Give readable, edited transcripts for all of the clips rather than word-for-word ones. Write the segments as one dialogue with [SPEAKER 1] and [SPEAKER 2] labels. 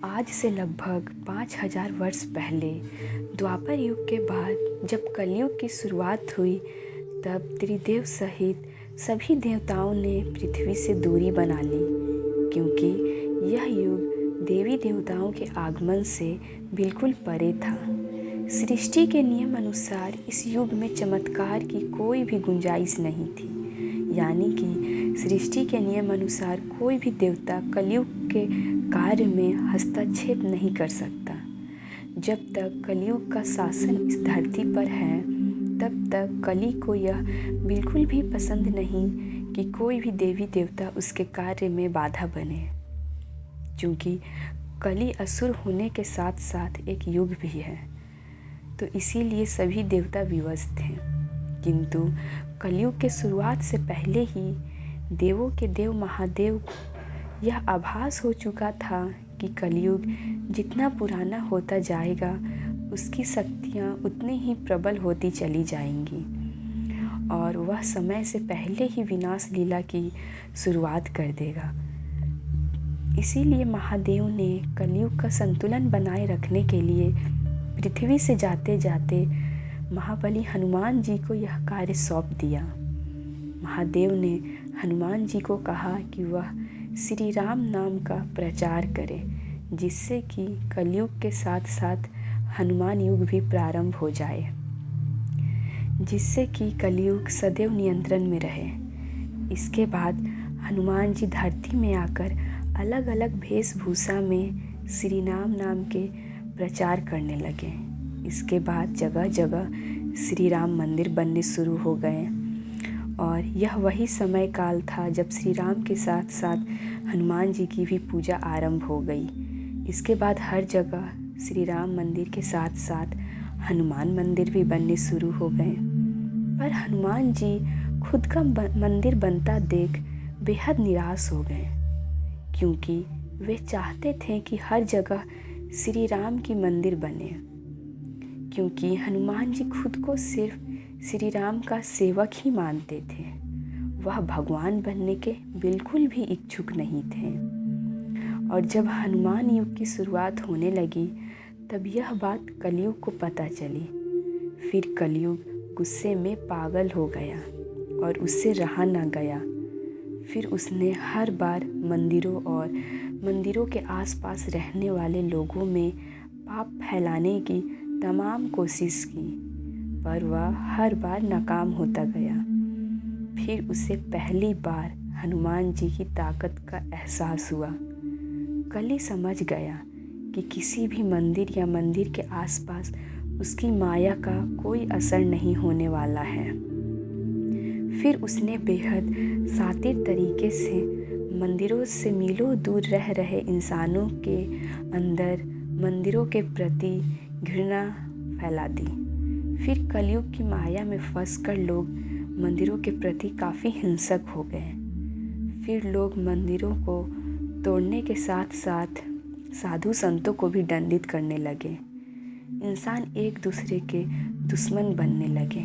[SPEAKER 1] आज से लगभग 5000 वर्ष पहले द्वापर युग के बाद जब कलयुग की शुरुआत हुई, तब त्रिदेव सहित सभी देवताओं ने पृथ्वी से दूरी बना ली, क्योंकि यह युग देवी देवताओं के आगमन से बिल्कुल परे था। सृष्टि के नियम अनुसार इस युग में चमत्कार की कोई भी गुंजाइश नहीं थी, यानी कि सृष्टि के नियम अनुसार कोई भी देवता कलयुग के कार्य में हस्तक्षेप नहीं कर सकता। जब तक कलयुग का शासन इस धरती पर है, तब तक कली को यह बिल्कुल भी पसंद नहीं कि कोई भी देवी देवता उसके कार्य में बाधा बने, क्योंकि कली असुर होने के साथ साथ एक युग भी है, तो इसीलिए सभी देवता विवश थे। किंतु कलयुग के शुरुआत से पहले ही देवों के देव महादेव यह आभास हो चुका था कि कलयुग जितना पुराना होता जाएगा, उसकी शक्तियाँ उतनी ही प्रबल होती चली जाएंगी और वह समय से पहले ही विनाश लीला की शुरुआत कर देगा। इसीलिए महादेव ने कलयुग का संतुलन बनाए रखने के लिए पृथ्वी से जाते जाते महाबली हनुमान जी को यह कार्य सौंप दिया। महादेव ने हनुमान जी को कहा कि वह श्री राम नाम का प्रचार करे, जिससे कि कलयुग के साथ साथ हनुमान युग भी प्रारंभ हो जाए, जिससे कि कलयुग सदैव नियंत्रण में रहे। इसके बाद हनुमान जी धरती में आकर अलग अलग वेशभूषा में श्री राम नाम के प्रचार करने लगे। इसके बाद जगह जगह श्री राम मंदिर बनने शुरू हो गए और यह वही समय काल था जब श्री राम के साथ साथ हनुमान जी की भी पूजा आरंभ हो गई। इसके बाद हर जगह श्री राम मंदिर के साथ साथ हनुमान मंदिर भी बनने शुरू हो गए। पर हनुमान जी खुद का मंदिर बनता देख बेहद निराश हो गए, क्योंकि वे चाहते थे कि हर जगह श्री राम की मंदिर बने, क्योंकि हनुमान जी खुद को सिर्फ श्री राम का सेवक ही मानते थे। वह भगवान बनने के बिल्कुल भी इच्छुक नहीं थे। और जब हनुमान युग की शुरुआत होने लगी, तब यह बात कलयुग को पता चली। फिर कलयुग गुस्से में पागल हो गया और उससे रहा न गया। फिर उसने हर बार मंदिरों और मंदिरों के आसपास रहने वाले लोगों में पाप फैलाने की तमाम कोशिश की, पर वह हर बार नाकाम होता गया। फिर उसे पहली बार हनुमान जी की ताकत का एहसास हुआ। कली समझ गया कि किसी भी मंदिर या मंदिर के आसपास उसकी माया का कोई असर नहीं होने वाला है। फिर उसने बेहद शातिर तरीके से मंदिरों से मीलों दूर रह रहे इंसानों के अंदर मंदिरों के प्रति घृणा फैला दी। फिर कलयुग की माया में फंसकर लोग मंदिरों के प्रति काफ़ी हिंसक हो गए। फिर लोग मंदिरों को तोड़ने के साथ साथ साधु संतों को भी दंडित करने लगे। इंसान एक दूसरे के दुश्मन बनने लगे।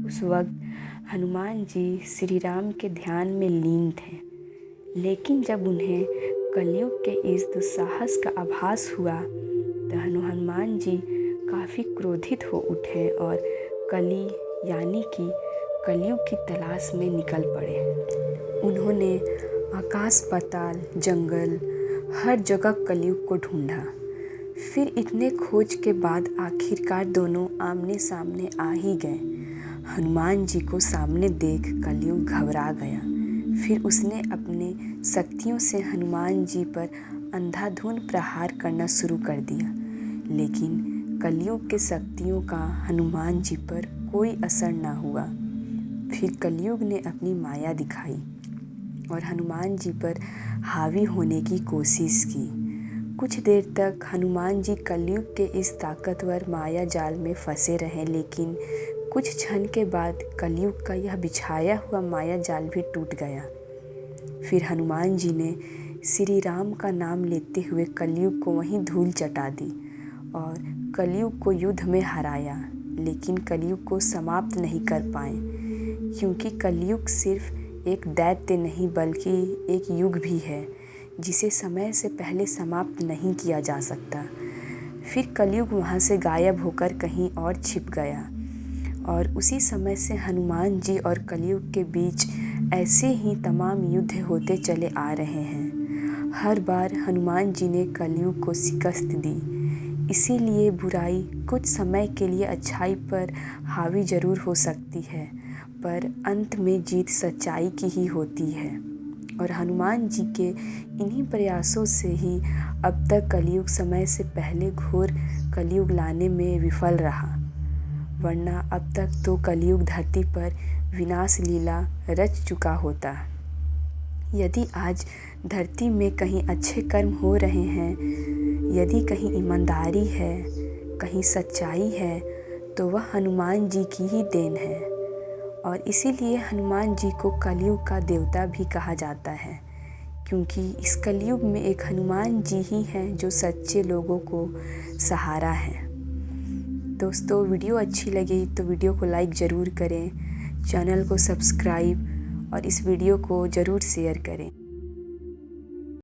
[SPEAKER 1] उस वक्त हनुमान जी श्री राम के ध्यान में लीन थे, लेकिन जब उन्हें कलयुग के इस दुस्साहस का आभास हुआ, तो हनुमान जी काफ़ी क्रोधित हो उठे और कली यानी कि कलयुग की तलाश में निकल पड़े। उन्होंने आकाश पाताल जंगल हर जगह कलयुग को ढूंढा। फिर इतने खोज के बाद आखिरकार दोनों आमने सामने आ ही गए। हनुमान जी को सामने देख कलयुग घबरा गया। फिर उसने अपने शक्तियों से हनुमान जी पर अंधाधुंध प्रहार करना शुरू कर दिया, लेकिन कलयुग के शक्तियों का हनुमान जी पर कोई असर ना हुआ। फिर कलयुग ने अपनी माया दिखाई और हनुमान जी पर हावी होने की कोशिश की। कुछ देर तक हनुमान जी कलयुग के इस ताकतवर माया जाल में फंसे रहे, लेकिन कुछ क्षण के बाद कलयुग का यह बिछाया हुआ माया जाल भी टूट गया। फिर हनुमान जी ने श्री राम का नाम लेते हुए कलयुग को वहीं धूल चटा दी और कलयुग को युद्ध में हराया, लेकिन कलयुग को समाप्त नहीं कर पाए, क्योंकि कलयुग सिर्फ एक दैत्य नहीं बल्कि एक युग भी है, जिसे समय से पहले समाप्त नहीं किया जा सकता। फिर कलयुग वहाँ से गायब होकर कहीं और छिप गया और उसी समय से हनुमान जी और कलयुग के बीच ऐसे ही तमाम युद्ध होते चले आ रहे हैं। हर बार हनुमान जी ने कलयुग को शिकस्त दी। इसीलिए बुराई कुछ समय के लिए अच्छाई पर हावी ज़रूर हो सकती है, पर अंत में जीत सच्चाई की ही होती है। और हनुमान जी के इन्हीं प्रयासों से ही अब तक कलयुग समय से पहले घोर कलयुग लाने में विफल रहा, वरना अब तक तो कलयुग धरती पर विनाश लीला रच चुका होता। यदि आज धरती में कहीं अच्छे कर्म हो रहे हैं, यदि कहीं ईमानदारी है, कहीं सच्चाई है, तो वह हनुमान जी की ही देन है। और इसीलिए हनुमान जी को कलयुग का देवता भी कहा जाता है, क्योंकि इस कलयुग में एक हनुमान जी ही हैं जो सच्चे लोगों को सहारा है। दोस्तों, वीडियो अच्छी लगी तो वीडियो को लाइक ज़रूर करें, चैनल को सब्सक्राइब और इस वीडियो को ज़रूर शेयर करें।